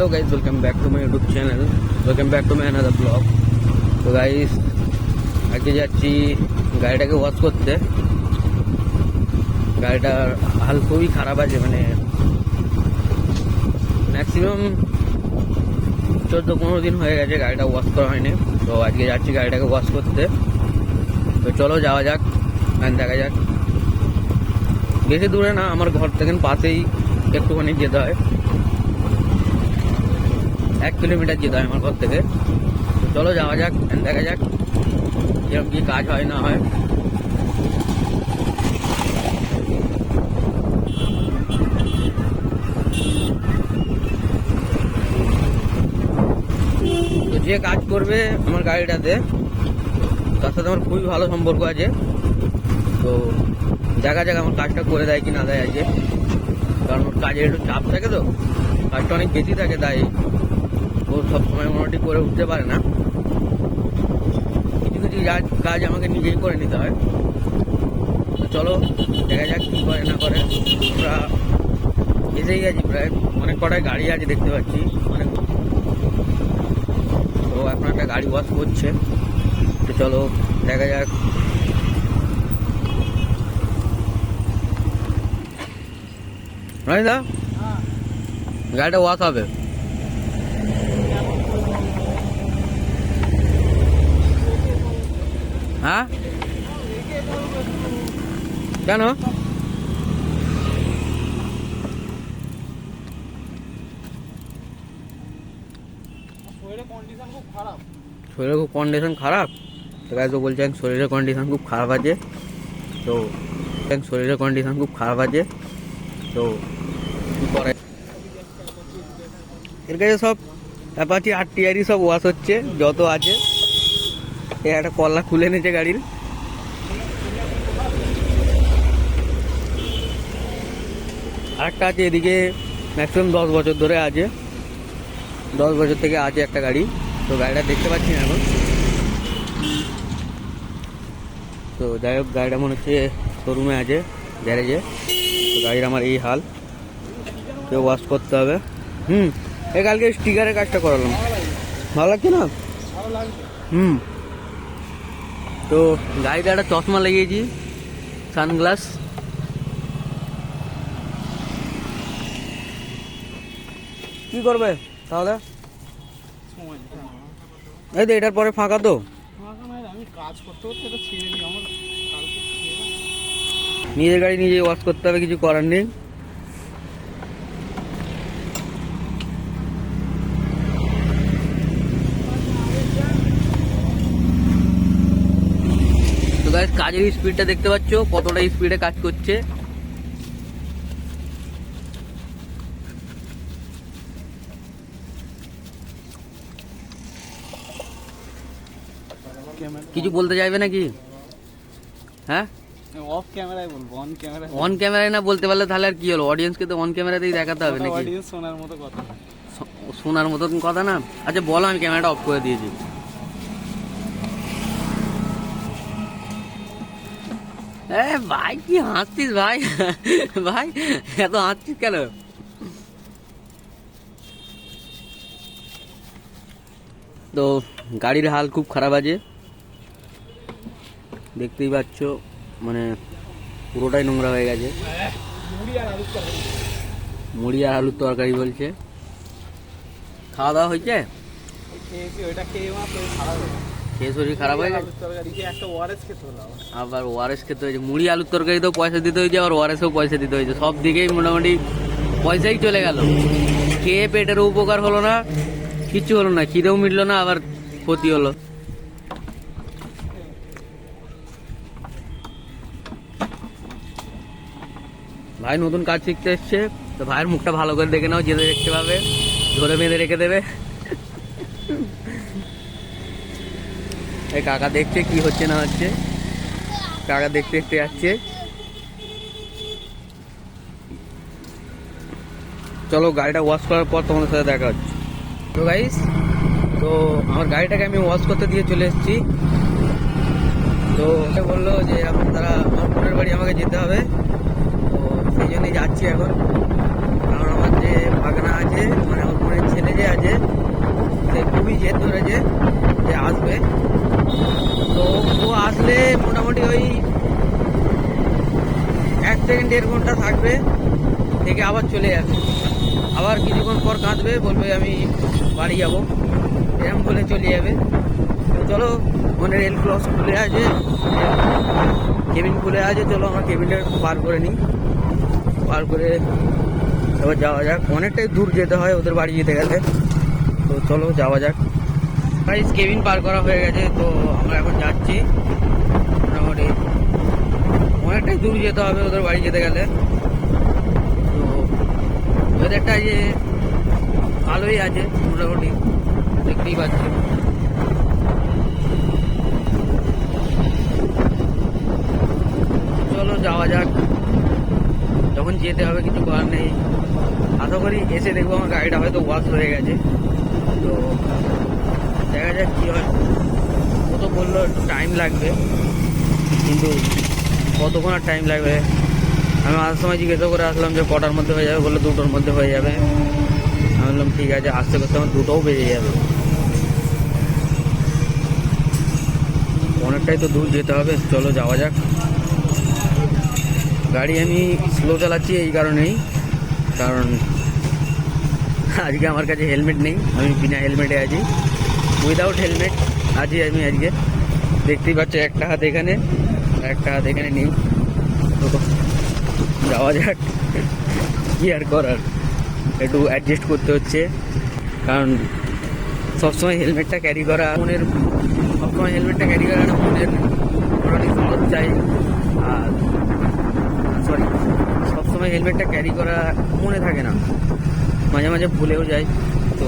Hello guys, welcome back to my YouTube channel. Welcome back to my another vlog. তো guys আজকে যাচ্ছি গাড়িটাকে wash করতে। গাড়িটার হাল খুবই খারাপ আছে, মানে ম্যাক্সিমাম 14-15 দিন হয়ে গেছে গাড়িটা ওয়াশ করা হয়নি। তো আজকে যাচ্ছি গাড়িটাকে ওয়াশ করতে। তো চলো যাওয়া যাক, দেখা যাক। বেশি দূরে না, আমার ঘর থেকে পাশেই একটুখানি যেতে হয়, 1 কিলোমিটার যেতে হয় আমার ঘর থেকে। তো চলো যাওয়া যাক, দেখা যাক এরকম কি কাজ হয় না হয়। তো যে কাজ করবে আমার গাড়িটাতে, তার সাথে আমার খুবই ভালো সম্পর্ক আছে। তো দেখা যাক আমার কাজটা করে দেয় কি না দেয় আজকে, কারণ ওর কাজের একটু চাপ থাকে, তো কাজটা অনেক বেশি থাকে, তাই ও সবসময় মোটামুটি করে উঠতে পারে না। কিছু কিছু কাজ আমাকে নিজেই করে নিতে হয়। তো চলো দেখা যাক কী করে না করে। আমরা এসেই গেছি, প্রায় অনেক কটাই গাড়ি আছে দেখতে পাচ্ছি অনেক। তো এখন একটা গাড়ি ওয়াশ করছে, তো চলো দেখা যাক। দা গাড়িটা ওয়াশ হবে। হ্যাঁ কেন? শরীরের খুব কন্ডিশন খারাপ, তো গাইস তো বলছেন শরীরের কন্ডিশন খুব খারাপ আছে। তো শরীরের কন্ডিশন খুব খারাপ আছে, তো কি করে এর কাছে সব অ্যাপাচি আরটিআরই সব ওয়াশ হচ্ছে যত আছে। এই একটা কল্লা খুলে নিয়েছে গাড়ির। আরেকটা আছে এদিকে, ম্যাক্সিমাম 10 বছর ধরে আছে, 10 বছর থেকে আছে একটা গাড়ি। তো গাড়িটা দেখতে পাচ্ছি না এখন। তো যাই হোক, গাড়িটা মনে হচ্ছে শোরুমে আছে, গ্যারেজে। তো গাড়ির আমার এই হাল, কেউ ওয়াশ করতে হবে। এই কালকে স্টিকারের কাজটা করালাম, ভালো লাগছে না? তো গাড়িতে একটা চশমা লাগিয়েছি, সানগ্লাস। কি করবে তাহলে? এই তো এটার পরে ফাঁকা, তো আমি কাজ করতে করতে এটা ছেড়ে দিই। আমার নিজের গাড়ি নিজেই ওয়াশ করতে হবে, কিছু করার নেই। তো গাইস কাজের স্পিডটা দেখতে পাচ্ছ, কতটা স্পিডে কাজ করছে। কিছু বলতে চাইবে নাকি? হ্যাঁ অফ ক্যামেরায় বলবো, অন ক্যামেরায় অন ক্যামেরায় না বলতে পারলে তাহলে আর কি হলো? অডিয়েন্সকে তো অন ক্যামেরাতেই দেখাতে হবে নাকি? অডিয়েন্স শোনার মতো কথা, শোনার মতন কথা না। আচ্ছা বলো, আমি ক্যামেরাটা অফ করে দিয়েছি। ভাই কি হাসছিস ভাই? ভাই এত হাসছিস কেন? তো গাড়ির হাল খুব খারাপ আছে, দেখতেই পাচ্ছ, মানে পুরোটাই নোংরা হয়ে গেছে। মুড়ি আর আলুর তরকারি বলছে। খাওয়া দাওয়া হয়েছে? খেয়ে শরীর খারাপ হয়ে গেছে, আবার ওআরএস খেতে হয়েছে। মুড়ি আলুর তরকারিতেও পয়সা দিতে হয়েছে, আবার ওআরএসেও পয়সা দিতে হয়েছে। সব দিকেই মোটামুটি পয়সাই চলে গেল। খেয়ে পেটেরও উপকার হলো না, কিচ্ছু হলো না, খিদেও মিটলো না, আবার ক্ষতি হলো। ভাই নতুন কাজ শিখতে এসছে, তো ভাইয়ের মুখটা ভালো করে দেখে নাও, যেতে দেখতে পাবে, ধরে বেঁধে রেখে দেবে। এই কাকা দেখছে কি হচ্ছে না হচ্ছে, কাকা দেখতে দেখতে যাচ্ছে। চলো গাড়িটা ওয়াশ করার পর তোমাদের সাথে দেখা হচ্ছে। তো গাইস, তো আমার গাড়িটাকে আমি ওয়াশ করতে দিয়ে চলে এসেছি। তো সে বললো যে এখন তারা আমার বোনের বাড়ি আমাকে যেতে হবে, তো সেই জন্যই যাচ্ছি এখন। কারণ আমার যে ভাগনা আছে, মানে ওর বোনের ছেলে যে আছে, সে খুবই জেদ ধরেছে যে আসবে। তো ও আসলে মোটামুটি ওই 1 থেকে 1.5 ঘন্টা থাকবে, থেকে আবার চলে যাবে। আবার কিছুক্ষণ পর কাঁদবে, বলবে আমি বাড়ি যাব, এরকম বলে চলে যাবে। তো চলো, মানে রেল ক্রস খুলে আছে, কেবিন খুলে আছে, চলো আমরা কেবিনটা পার করে নিই। পার করে এবার যাওয়া যাক। অনেকটাই দূর যেতে হয় ওদের বাড়ি যেতে গেলে, তো চলো যাওয়া যাক। গাইস, কেবিন পার করা হয়ে গেছে, তো আমরা এখন যাচ্ছি। মোটামুটি অনেকটাই দূর যেতে হবে ওদের বাড়ি যেতে গেলে। তো ওদেরটা যে ভালোই আছে মোটামুটি, দেখতেই পাচ্ছি। চলো যাওয়া যাক, যখন যেতে হবে কিছু করার নেই। আশা করি এসে দেখবো আমার গাড়িটা হয়তো ওয়াশ হয়ে গেছে, তো দেখা যাক কী হয়। ও তো বললো একটু টাইম লাগবে, কিন্তু কতক্ষণ আর টাইম লাগবে। আমি আসার সময় জিজ্ঞাসা করে আসলাম যে কটার মধ্যে হয়ে যাবে, বললো 2টোর মধ্যে হয়ে যাবে। আমি বললাম ঠিক আছে, আসতে করতে আমার 2টোও বেজে যাবে। অনেকটাই তো দূর যেতে হবে, চলো যাওয়া যাক। গাড়ি আমি স্লো চালাচ্ছি এই কারণেই, কারণ আজকে আমার কাছে হেলমেট নেই, আমি বিনা হেলমেটে আছি, উইদাউট হেলমেট আছি আমি আজকে। দেখতেই পাচ্ছ একটা হাত এখানে, একটা হাত এখানে নেই। তো যাওয়া যাক, কি আর করার, একটু অ্যাডজাস্ট করতে হচ্ছে। কারণ সবসময় হেলমেটটা ক্যারি করা মনের, সবসময় হেলমেটটা ক্যারি করা মনের অনেক সাহস চাই। আর সরি, সবসময় হেলমেটটা ক্যারি করা মনে থাকে না, মাঝে মাঝে ভুলেও যায়। তো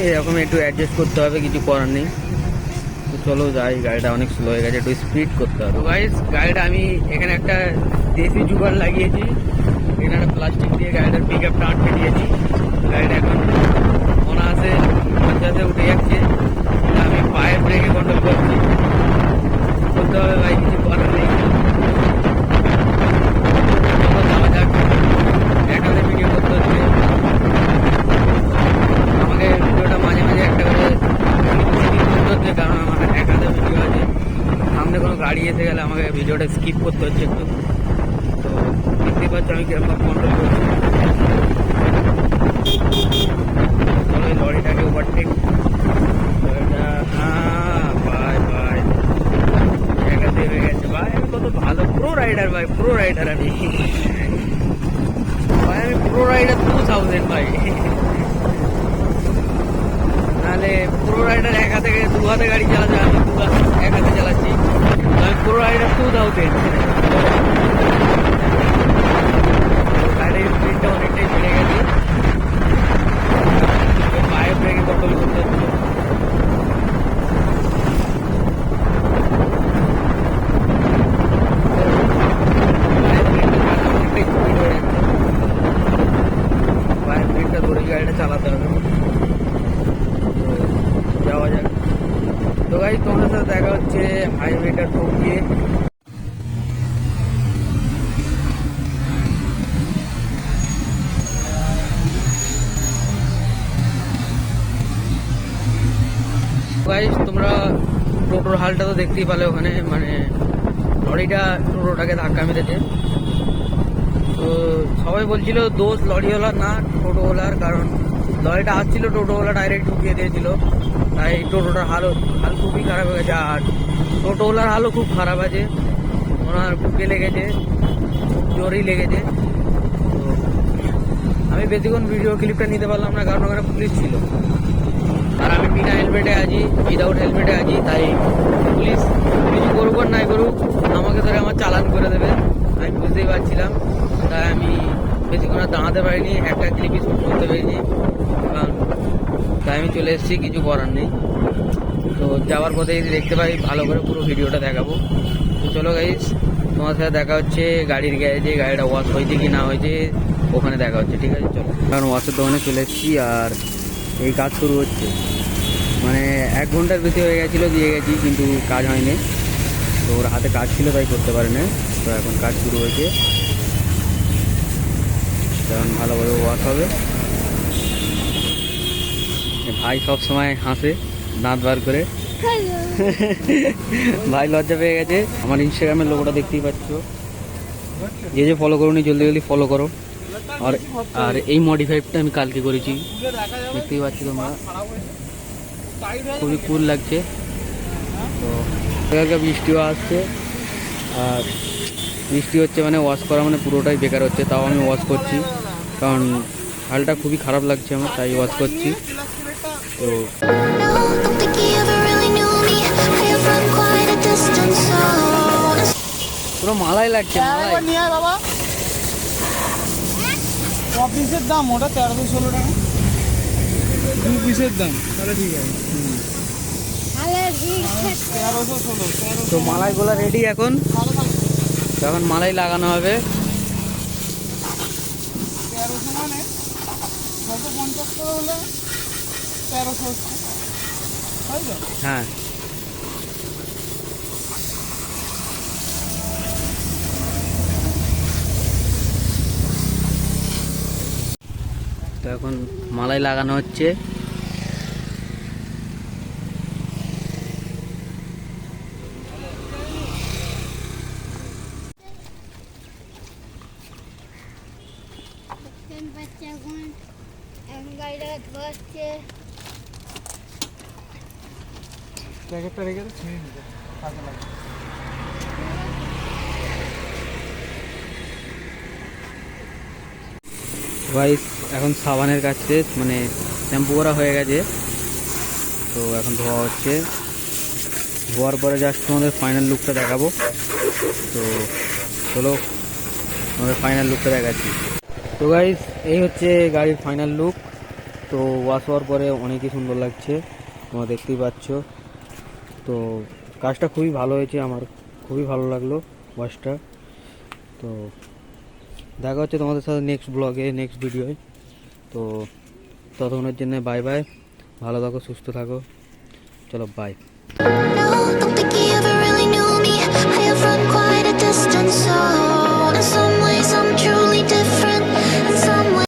এরকম একটু অ্যাডজাস্ট করতে হবে, কিছু করার নেই। তো চলো যাই, গাড়িটা অনেক স্লো হয়ে গেছে, একটু স্পিড করতে হবে। তো গাইস, গাড়িটা আমি এখানে একটা দেশি জুগাড় লাগিয়েছি, এখানে একটা প্লাস্টিক দিয়ে গাড়িটার পিক আপটা আটকে দিয়েছি। গাড়িটা এখন অনায়াসে 50-এ উঠে যাচ্ছে, আমি পায়ের ব্রেকে কন্ট্রোল করছি। করতে হবে ভাই, কিছু করার নেই। চলো যাওয়া যাক, একালে ভিডিও করতে হচ্ছে আমাকে। ভিডিওটা মাঝে মাঝে একটা করে করতে হচ্ছে, কারণ আমার এক হাতে ভিডিও আছে, সামনে কোনো গাড়ি এসে গেলে আমাকে ভিডিওটা স্কিপ করতে হচ্ছে একটু। তো দেখতেই পাচ্ছ আমি কিরকম কন্ট্রোল করছি। চলো এই লরিটাকে ওভারটেক, ভাই ভাই একাতে হয়ে গেছে ভাই। আমি কত ভালো প্রো রাইডার ভাই, প্রো রাইডার আমি ভাই, আমি প্রো রাইডার 2000 ভাই। নাহলে প্রো রাইডার এক হাতে 2 হাতে গাড়ি চালাচ্ছে, আমি 1 হাতে চালাচ্ছি। আমি প্রো রাইডার 2000। গাড়ির স্পিডটা অনেকটাই বেড়ে গেছে, পায়ের ব্রেকে কন্ট্রোল করতে হচ্ছে। পায়ের ব্রেকটা ধরে গাড়িটা চালাতে হবে। যাওয়া যাক। তো গাই, তোমাদের সাথে দেখা হচ্ছে হাইওয়েটা ঢুকিয়ে। গাইস, তোমরা টোটোর হালটা তো দেখতেই পালে ওখানে, মানে লরিটা টোটোটাকে ধাক্কা মেরেছে। তো সবাই বলছিল দোষ লরিওয়ালার না টোটোওয়ালার, কারণ লরিটা আসছিল, টোটোওয়ালা ডাইরেক্ট ঢুকিয়ে দিয়েছিল, তাই টোটোটার হাল খুবই খারাপ হয়ে গেছে। আর টোটোওয়ালার হালও খুব খারাপ আছে, ওনার বুকে লেগেছে, খুব জোরেই লেগেছে। তো আমি বেশিক্ষণ ভিডিও ক্লিপটা নিতে পারলাম না, কারণ ওখানে পুলিশ ছিল, আর আমি বিনা হেলমেটে আছি, উইদাউট হেলমেটে আছি। তাই পুলিশ কিছু করুক আর নাই করুক, আমাকে ধরে আমার চালান করে দেবে, আমি বুঝতেই পারছিলাম। তাই আমি বেশিক্ষণ আর দাঁড়াতে পারিনি, একটা ক্লিপই শ্যুট করতে পারিনি, তাই আমি চলে এসেছি, কিছু করার নেই। তো যাওয়ার পথে যদি দেখতে পাই ভালো করে পুরো ভিডিওটা দেখাবো। তো চলো গাইস, তোমার সাথে দেখা হচ্ছে গাড়ির গ্যারেজে, গাড়িটা ওয়াশ হয়েছে কি না হয়েছে ওখানে দেখা হচ্ছে, ঠিক আছে চলো। কারণ ওয়াশের দোকানে চলে এসেছি, আর এই কাজ শুরু হচ্ছে, মানে 1 ঘন্টার বেশি হয়ে গেছিলো, দিয়ে গেছি কিন্তু কাজ হয়নি। তো ওর হাতে কাজ ছিল তাই করতে পারে না। তো এখন কাজ শুরু হয়েছে, যখন ভালোভাবে ওয়াশ হবে। ভাই সব সময় হাসে দাঁত বার করে। ভাই লজ্জা পেয়ে গেছে। আমার ইনস্টাগ্রামের লোগোটা দেখতেই পাচ্ছ, যে ফলো করোনি জলদি জলদি ফলো করো। আর আর এই মডিফাইডটা আমি কালকে করেছি, দেখতেই পাচ্ছ তোমরা, খুবই কুল লাগছে। তো হালকা বৃষ্টিও আসছে, আর বৃষ্টি হচ্ছে মানে ওয়াশ করা মানে পুরোটাই বেকার হচ্ছে। তাও আমি ওয়াশ করছি, কারণ হালটা খুবই খারাপ লাগছে আমার, তাই ওয়াশ করছি। তো Don't think he ever really knew me. We're from quite a distance, so পুরো মালাই লাগছে, মালাই। একবার নিয়ে আয় বাবা। ক পিসের দাম ওটা? 1316 টাকা। 2 পিসের দাম তাহলে ঠিক আছে। 1316। তো মালাইগুলো রেডি এখন, যখন মালাই লাগানো হবে। 1300 মানে 650 করে হলে 1300, তাই তো? হ্যাঁ, তো এখন মালাই লাগানো হচ্ছে। বাচ্চা এখন গাড়িটা ধোয়াচ্ছে। প্যাকেটটা রেখে তো ছিঁড়ে নিতে কাজে লাগবে। গাইস এখন সাবানের কাজ শেষ, মানে শ্যাম্পু করা হয়ে গেছে, তো এখন ধোয়া হচ্ছে। ধোয়ার পরে জাস্ট তোমাদের ফাইনাল লুকটা দেখাবো। তো চলো তোমাদের ফাইনাল লুকটা দেখাচ্ছি। তো গাইস এই হচ্ছে গাড়ির ফাইনাল লুক। তো ওয়াশ হওয়ার পরে অনেকই সুন্দর লাগছে, তোমরা দেখতেই পাচ্ছ। তো কাজটা খুবই ভালো হয়েছে, আমার খুবই ভালো লাগলো ওয়াশটা। তো দেখা হচ্ছে তোমাদের সাথে নেক্সট ব্লগে, নেক্সট ভিডিওয়। তো ততক্ষণের জন্য বাই বাই, ভালো থাকো, সুস্থ থাকো, চলো by. No, don't think he